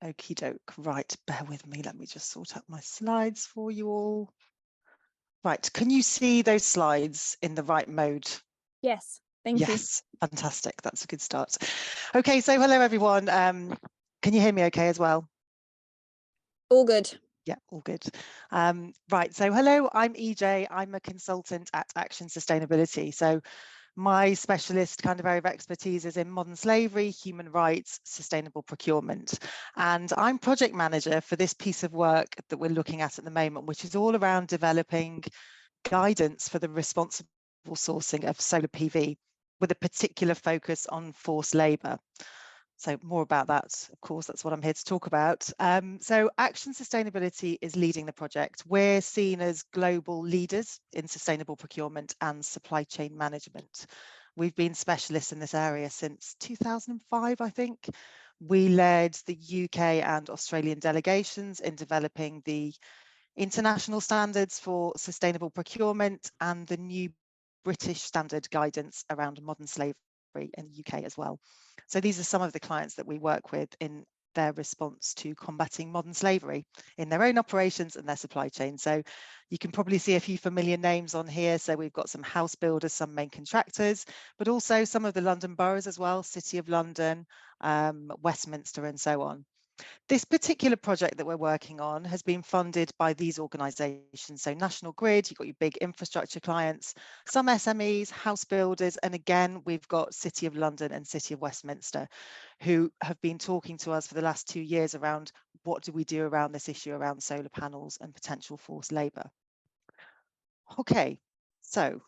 Okie doke. Right, bear with me. Let me just sort out my slides for you all. Right, can you see those slides in the right mode? Yes, thank you. Yes, fantastic. That's a good start. Okay, so hello everyone. Can you hear me okay as well? All good. Yeah, all good. Right, so hello, I'm EJ. I'm a consultant at Action Sustainability. So my specialist kind of area of expertise is in modern slavery, human rights, sustainable procurement. And I'm project manager for this piece of work that we're looking at the moment, which is all around developing guidance for the responsible sourcing of solar PV with a particular focus on forced labour. So more about that, of course, that's what I'm here to talk about. So Action Sustainability is leading the project. We're seen as global leaders in sustainable procurement and supply chain management. We've been specialists in this area since 2005, I think. We led the UK and Australian delegations in developing the international standards for sustainable procurement and the new British standard guidance around modern slavery in the UK as well. So these are some of the clients that we work with in their response to combating modern slavery in their own operations and their supply chain. So you can probably see a few familiar names on here. So we've got some house builders, some main contractors, but also some of the London boroughs as well, City of London, Westminster and so on. This particular project that we're working on has been funded by these organisations. So National Grid, you've got your big infrastructure clients, some SMEs, house builders, and again, we've got City of London and City of Westminster, who have been talking to us for the last 2 years around what do we do around this issue around solar panels and potential forced labour. Okay, so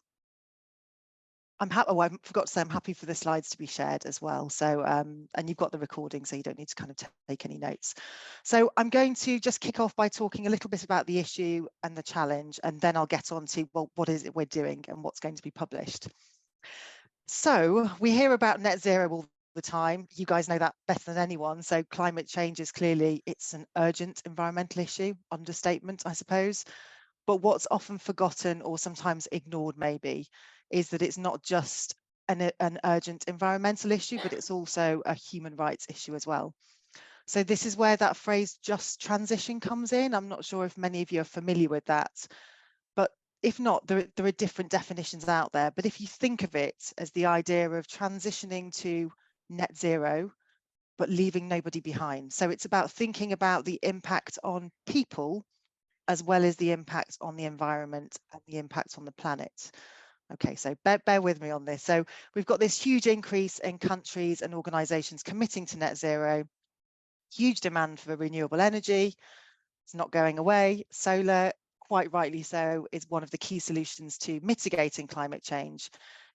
I'm happy. Oh, I forgot to say I'm happy for the slides to be shared as well. So, and you've got the recording, so you don't need to kind of take any notes. So I'm going to just kick off by talking a little bit about the issue and the challenge, and then I'll get on to, well, what is it we're doing and what's going to be published. So we hear about net zero all the time. You guys know that better than anyone. So climate change is clearly, it's an urgent environmental issue, understatement, I suppose. But what's often forgotten or sometimes ignored maybe is that it's not just an urgent environmental issue, but it's also a human rights issue as well. So this is where that phrase just transition comes in. I'm not sure if many of you are familiar with that, but if not, there are different definitions out there. But if you think of it as the idea of transitioning to net zero, but leaving nobody behind. So it's about thinking about the impact on people as well as the impact on the environment and the impact on the planet. Okay, so bear with me on this. So we've got this huge increase in countries and organisations committing to net zero, huge demand for renewable energy. It's not going away. Solar, quite rightly so, is one of the key solutions to mitigating climate change.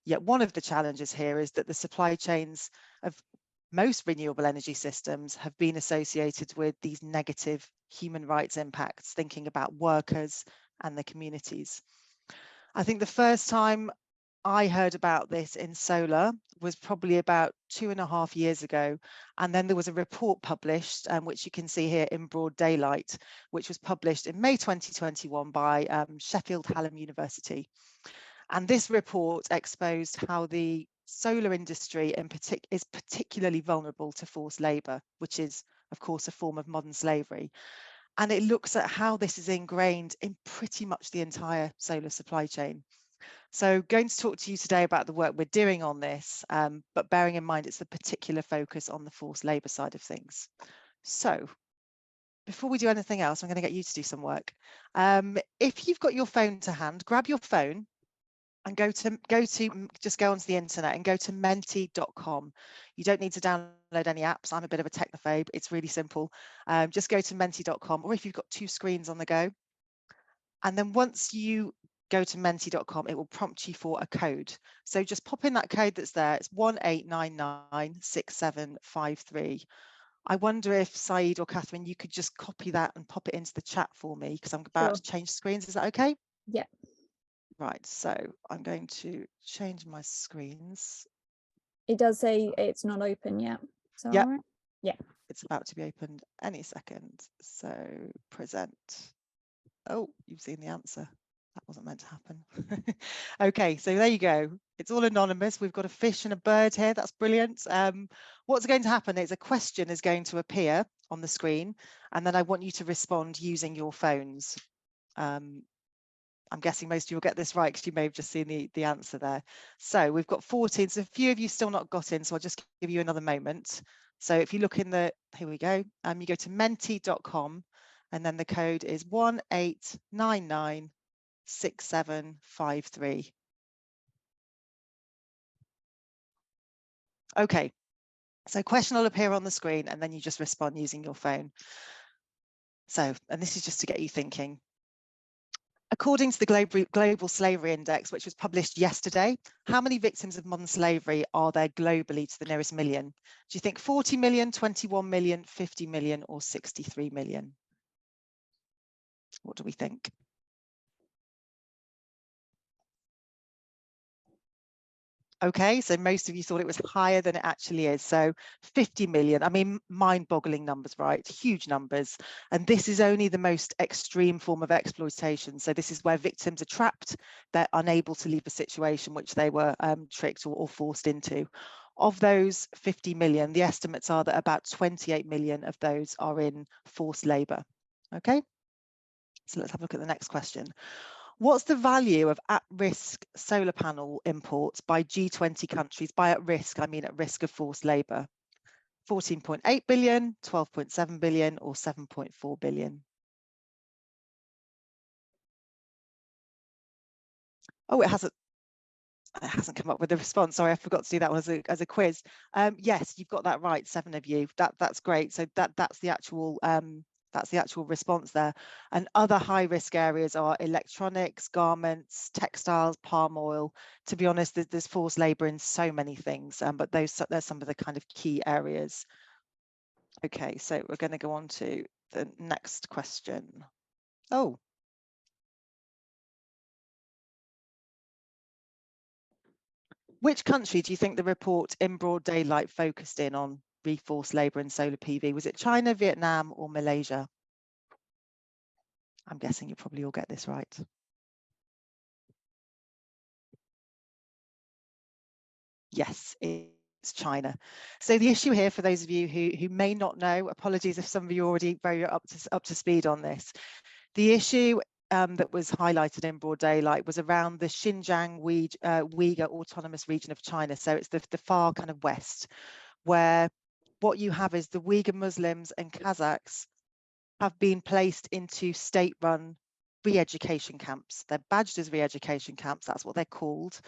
Yet one of the challenges here is that the supply chains of most renewable energy systems have been associated with these negative human rights impacts, thinking about workers and the communities. I think the first time I heard about this in solar was probably about 2.5 years ago. And then there was a report published, which you can see here in broad daylight, which was published in May 2021 by Sheffield Hallam University. And this report exposed how the solar industry is particularly vulnerable to forced labour, which is, of course, a form of modern slavery. And it looks at how this is ingrained in pretty much the entire solar supply chain. So going to talk to you today about the work we're doing on this, but bearing in mind it's a particular focus on the forced labour side of things. So before we do anything else, I'm going to get you to do some work. If you've got your phone to hand, grab your phone and just go onto the internet and go to menti.com. You don't need to download any apps. I'm a bit of a technophobe. It's really simple. Just go to menti.com, or if you've got 2 screens on the go. And then once you go to menti.com, it will prompt you for a code. So just pop in that code that's there. It's 18996753. I wonder if Saeed or Catherine, you could just copy that and pop it into the chat for me, because I'm about to change screens. Is that okay? Yeah. Right, so I'm going to change my screens. It does say it's not open yet. So Yeah. right? Yeah. It's about to be opened any second. So present. Oh, you've seen the answer. That wasn't meant to happen. Okay, so there you go. It's all anonymous. We've got a fish and a bird here. That's brilliant. What's going to happen is a question is going to appear on the screen, and then I want you to respond using your phones. I'm guessing most of you will get this right because you may have just seen the answer there. So we've got 14, so a few of you still not got in, so I'll just give you another moment. So if you look in the, here we go, you go to menti.com, and then the code is 18996753. Okay, so question will appear on the screen, and then you just respond using your phone. So, and this is just to get you thinking. According to the Global Slavery Index, which was published yesterday, how many victims of modern slavery are there globally to the nearest million? Do you think 40 million, 21 million, 50 million, or 63 million? What do we think? Okay, so most of you thought it was higher than it actually is. So 50 million, I mean, mind-boggling numbers, right? Huge numbers. And this is only the most extreme form of exploitation. So this is where victims are trapped. They're unable to leave a situation which they were tricked or forced into. Of those 50 million, the estimates are that about 28 million of those are in forced labor. Okay, so let's have a look at the next question. What's the value of at-risk solar panel imports by G20 countries? By at risk, I mean at risk of forced labour. 14.8 billion, 12.7 billion, or 7.4 billion? Oh, it hasn't come up with a response. Sorry, I forgot to do that one as a quiz. Yes, you've got that right, 7 of you. That's great. So that's the actual response there. And other high risk areas are electronics, garments, textiles, palm oil. To be honest, there's forced labour in so many things, but there's some of the kind of key areas. Okay, so we're going to go on to the next question. Oh. Which country do you think the report In Broad Daylight focused in on forced labour and solar PV? Was it China, Vietnam, or Malaysia? I'm guessing you probably all get this right. Yes, it's China. So the issue here, for those of you who may not know, apologies if some of you are already very up to speed on this. The issue that was highlighted in Broad Daylight was around the Xinjiang Uyghur Autonomous Region of China. So it's the far kind of west, where what you have is the Uyghur Muslims and Kazakhs have been placed into state-run re-education camps. They're badged as re-education camps, that's what they're called.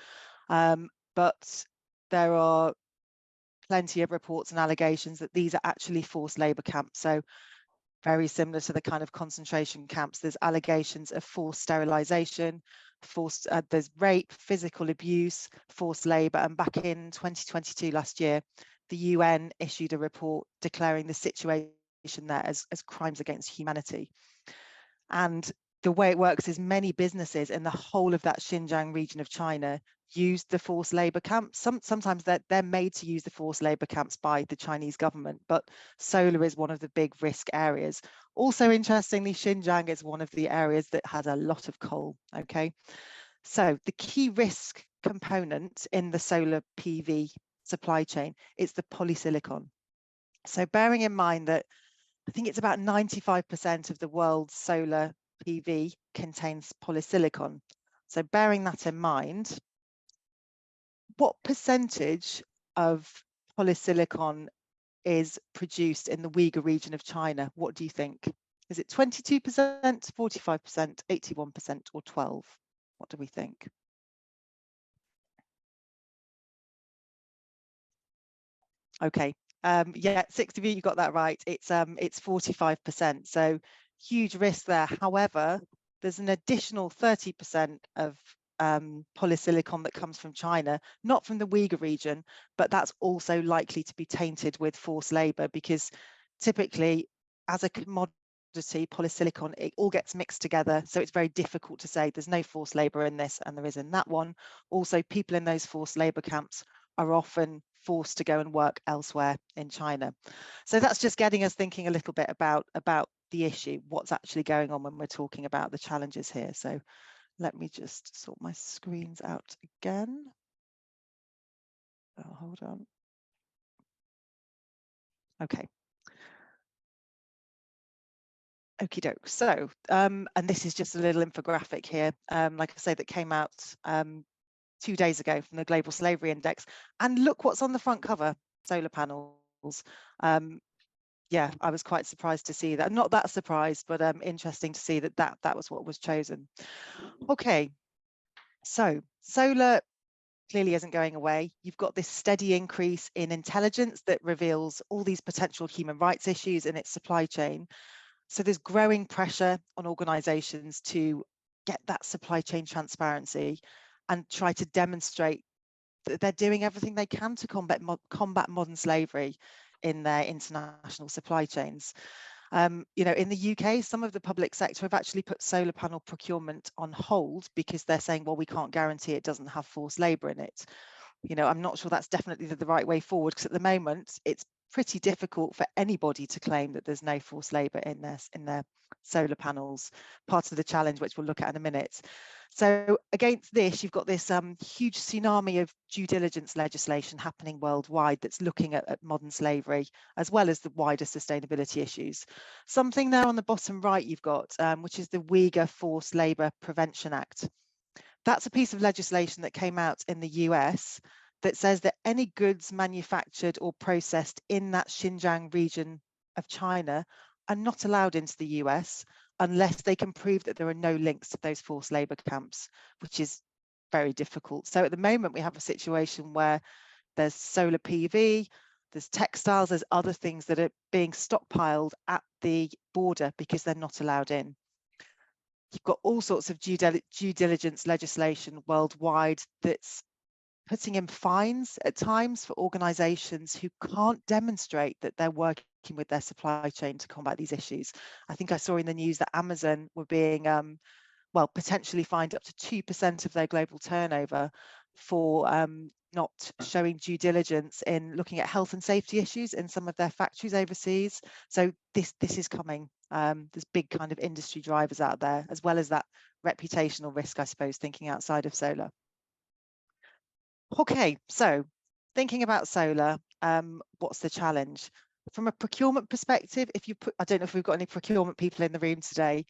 But there are plenty of reports and allegations that these are actually forced labour camps. So very similar to the kind of concentration camps. There's allegations of forced sterilisation, there's rape, physical abuse, forced labour. And back in 2022, last year, the UN issued a report declaring the situation there as crimes against humanity. And the way it works is many businesses in the whole of that Xinjiang region of China use the forced labour camps. Sometimes they're made to use the forced labour camps by the Chinese government, but solar is one of the big risk areas. Also, interestingly, Xinjiang is one of the areas that has a lot of coal. Okay, so the key risk component in the solar PV supply chain is the polysilicon. So bearing in mind that I think it's about 95% of the world's solar PV contains polysilicon. So bearing that in mind, what percentage of polysilicon is produced in the Uyghur region of China? What do you think? Is it 22%, 45%, 81%, or 12%? What do we think? Okay, yeah, 6 of you got that right. It's 45%, so huge risk there. However, there's an additional 30% of polysilicon that comes from China, not from the Uyghur region, but that's also likely to be tainted with forced labour, because typically as a commodity, polysilicon, it all gets mixed together, so it's very difficult to say there's no forced labour in this and there is in that one. Also, people in those forced labour camps are often forced to go and work elsewhere in China. So that's just getting us thinking a little bit about the issue, what's actually going on when we're talking about the challenges here. So Let me just sort my screens out again. Oh, hold on. Okay. Okie doke. So, and this is just a little infographic here, like I say, that came out 2 days ago from the Global Slavery Index. And look what's on the front cover, solar panels. Yeah, I was quite surprised to see that. Not that surprised, but interesting to see that was what was chosen. Okay, so solar clearly isn't going away. You've got this steady increase in intelligence that reveals all these potential human rights issues in its supply chain. So there's growing pressure on organizations to get that supply chain transparency and try to demonstrate that they're doing everything they can to combat modern slavery in their international supply chains. You know, in the UK, some of the public sector have actually put solar panel procurement on hold because they're saying, well, we can't guarantee it doesn't have forced labour in it. You know, I'm not sure that's definitely the right way forward, because at the moment it's pretty difficult for anybody to claim that there's no forced labour in their solar panels. Part of the challenge, which we'll look at in a minute. So against this, you've got this huge tsunami of due diligence legislation happening worldwide that's looking at modern slavery, as well as the wider sustainability issues. Something there on the bottom right you've got, which is the Uyghur Forced Labour Prevention Act. That's a piece of legislation that came out in the US that says that any goods manufactured or processed in that Xinjiang region of China are not allowed into the US unless they can prove that there are no links to those forced labour camps, which is very difficult. So at the moment, we have a situation where there's solar PV, there's textiles, there's other things that are being stockpiled at the border because they're not allowed in. You've got all sorts of due diligence legislation worldwide that's putting in fines at times for organizations who can't demonstrate that they're working with their supply chain to combat these issues. I think I saw in the news that Amazon were being well, potentially fined up to 2% of their global turnover for not showing due diligence in looking at health and safety issues in some of their factories overseas. So this is coming. There's big kind of industry drivers out there, as well as that reputational risk, I suppose, thinking outside of solar. Okay, so thinking about solar, what's the challenge? From a procurement perspective, if you put, I don't know if we've got any procurement people in the room today,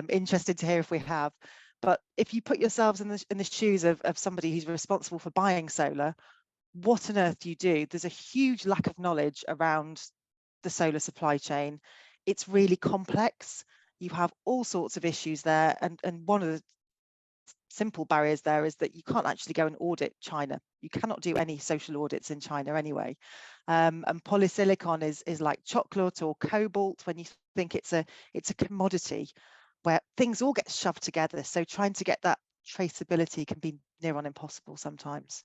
interested to hear if we have, but if you put yourselves in the shoes of somebody who's responsible for buying solar, what on earth do you do? There's a huge lack of knowledge around the solar supply chain. It's really complex. You have all sorts of issues there, and one of the simple barriers there is that you can't actually go and audit China. You cannot do any social audits in China anyway. And polysilicon is like chocolate or cobalt when you think it's a commodity where things all get shoved together. So trying to get that traceability can be near on impossible sometimes.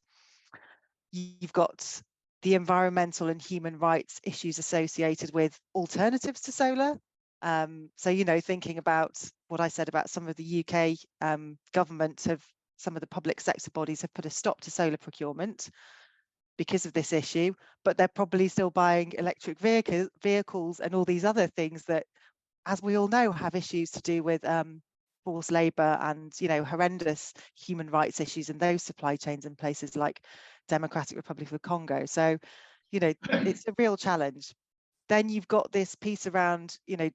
You've got the environmental and human rights issues associated with alternatives to solar. So, you know, thinking about what I said about some of the UK government some of the public sector bodies have put a stop to solar procurement because of this issue, but they're probably still buying electric vehicles and all these other things that, as we all know, have issues to do with forced labour and, you know, horrendous human rights issues in those supply chains in places like Democratic Republic of the Congo. So, you know, it's a real challenge. Then you've got this piece around, you know,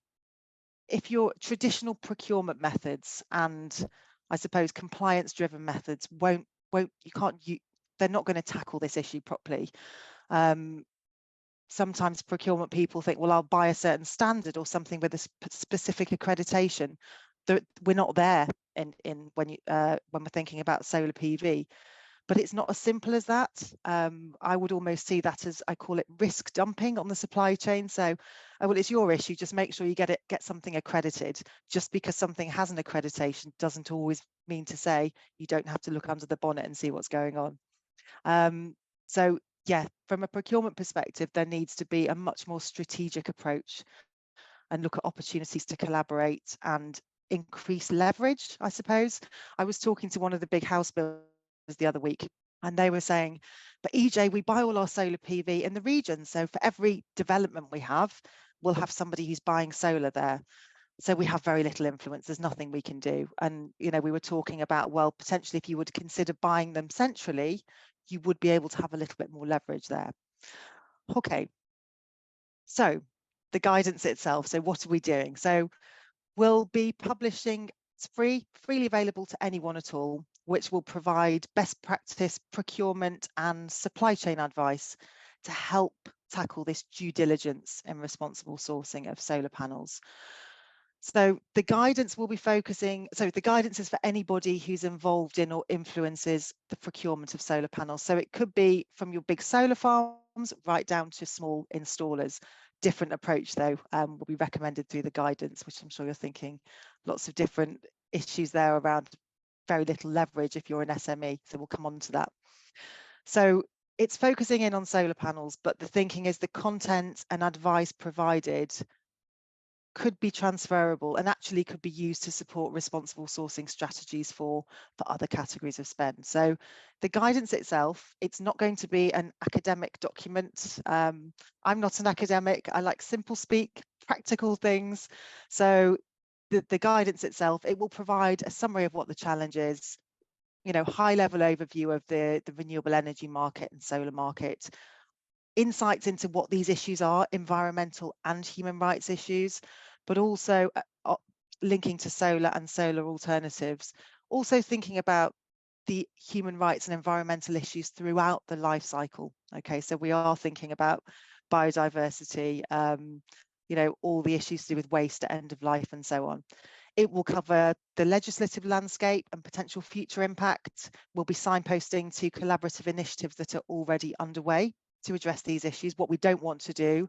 if your traditional procurement methods and I suppose compliance driven methods they're not going to tackle this issue properly. Sometimes procurement people think, well, I'll buy a certain standard or something with a specific accreditation. We're not there in when we're thinking about solar PV. But it's not as simple as that. I would almost see that as, I call it risk dumping on the supply chain. So, well, it's your issue. Just make sure you get something accredited. Just because something has an accreditation doesn't always mean to say you don't have to look under the bonnet and see what's going on. So, yeah, from a procurement perspective, there needs to be a much more strategic approach and look at opportunities to collaborate and increase leverage, I suppose. I was talking to one of the big house builders the other week, and they were saying, but EJ, we buy all our solar PV in the region. So for every development we have, we'll have somebody who's buying solar there. So we have very little influence. There's nothing we can do. And, you know, we were talking about, well, potentially if you would consider buying them centrally, you would be able to have a little bit more leverage there. Okay, so the guidance itself. So what are we doing? So we'll be publishing, it's freely available to anyone at all, which will provide best practice procurement and supply chain advice to help tackle this due diligence and responsible sourcing of solar panels. So the guidance will be focusing, so the guidance is for anybody who's involved in or influences the procurement of solar panels. So it could be from your big solar farms right down to small installers. Different approach though will be recommended through the guidance, which I'm sure you're thinking lots of different issues there around very little leverage if you're an SME. So we'll come on to that. So it's focusing in on solar panels, but the thinking is the content and advice provided could be transferable and actually could be used to support responsible sourcing strategies for other categories of spend. So the guidance itself, it's not going to be an academic document. I'm not an academic. I like simple speak, practical things. So the guidance itself, it will provide a summary of what the challenge is, you know, high level overview of the renewable energy market and solar market, insights into what these issues are, environmental and human rights issues, but also linking to solar and solar alternatives. Also thinking about the human rights and environmental issues throughout the life cycle. Okay, so we are thinking about biodiversity, you know, all the issues to do with waste at end of life and so on. It will cover the legislative landscape and potential future impact. We'll be signposting to collaborative initiatives that are already underway to address these issues. What we don't want to do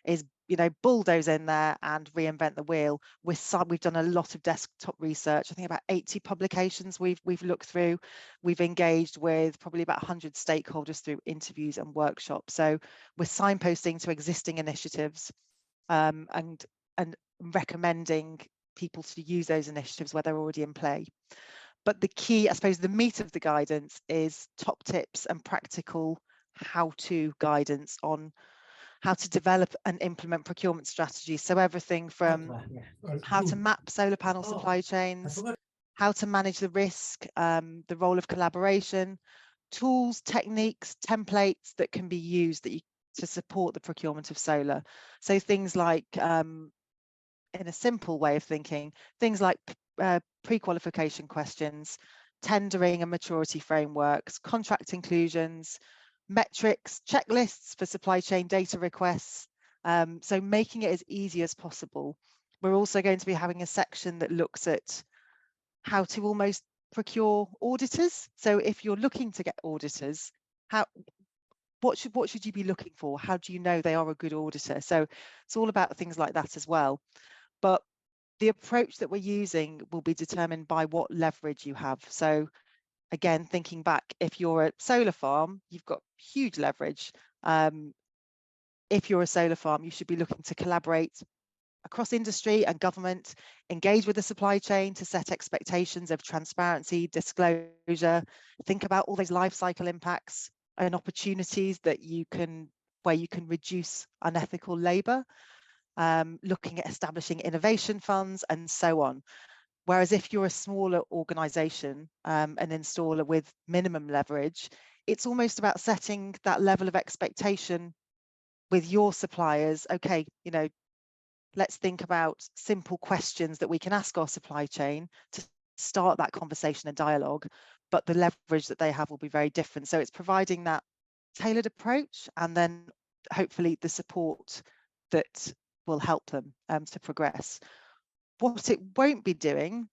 is, you know, bulldoze in there and reinvent the wheel. We've done a lot of desktop research. I think about 80 publications we've looked through. We've engaged with probably about 100 stakeholders through interviews and workshops. So we're signposting to existing initiatives and recommending people to use those initiatives where they're already in play. But the key, I suppose, the meat of the guidance is top tips and practical how-to guidance on how to develop and implement procurement strategies. So everything from how to map solar panel supply chains, how to manage the risk, the role of collaboration, tools, techniques, templates that can be used to support the procurement of solar. So things like, in a simple way of thinking, things like pre-qualification questions, tendering and maturity frameworks, contract inclusions, metrics, checklists for supply chain data requests. So making it as easy as possible. We're also going to be having a section that looks at how to almost procure auditors. So if you're looking to get auditors, what should you be looking for? How do you know they are a good auditor? So it's all about things like that as well. But the approach that we're using will be determined by what leverage you have. So again, thinking back, if you're a solar farm, you've got huge leverage. If you're a solar farm, you should be looking to collaborate across industry and government, engage with the supply chain to set expectations of transparency, disclosure, think about all those life cycle impacts and opportunities that where you can reduce unethical labor, looking at establishing innovation funds and so on. Whereas if you're a smaller organization, an installer with minimum leverage, it's almost about setting that level of expectation with your suppliers. Okay, you know, let's think about simple questions that we can ask our supply chain to start that conversation and dialogue, but the leverage that they have will be very different. So it's providing that tailored approach and then hopefully the support that will help them to progress. What it won't be doing,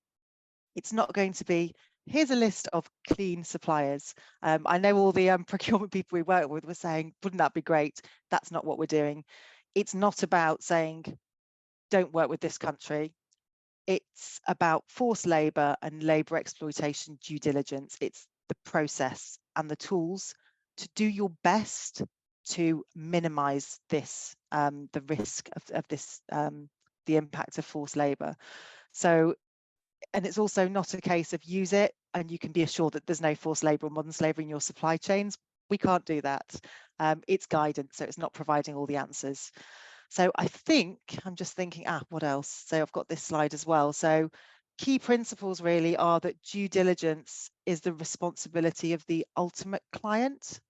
it's not going to be, here's a list of clean suppliers. I know all the procurement people we work with were saying, wouldn't that be great? That's not what we're doing. It's not about saying, don't work with this country. It's about forced labour and labour exploitation due diligence. It's the process and the tools to do your best to minimise this, the risk of this, the impact of forced labour. So, and it's also not a case of use it and you can be assured that there's no forced labour or modern slavery in your supply chains. We can't do that. It's guidance, so it's not providing all the answers. So I think, I'm just thinking, what else? So I've got this slide as well. So key principles really are that due diligence is the responsibility of the ultimate client.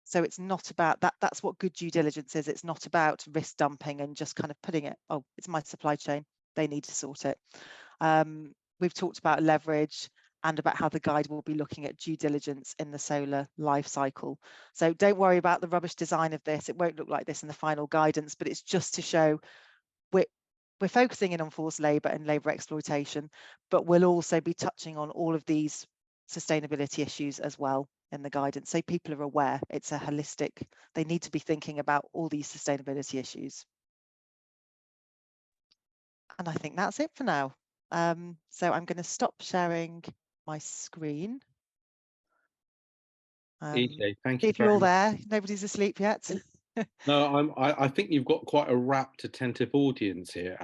So it's not about that. That's what good due diligence is. It's not about risk dumping and just kind of putting it, oh, it's my supply chain, they need to sort it. We've talked about leverage and about how the guide will be looking at due diligence in the solar life cycle. So don't worry about the rubbish design of this. It won't look like this in the final guidance, but it's just to show we're focusing in on forced labour and labour exploitation, but we'll also be touching on all of these sustainability issues as well in the guidance, so people are aware. It's a holistic, they need to be thinking about all these sustainability issues. And I think that's it for now. So I'm going to stop sharing my screen. EJ, thank See you if you're very all much. there. Nobody's asleep yet. No, I think you've got quite a rapt, attentive audience here.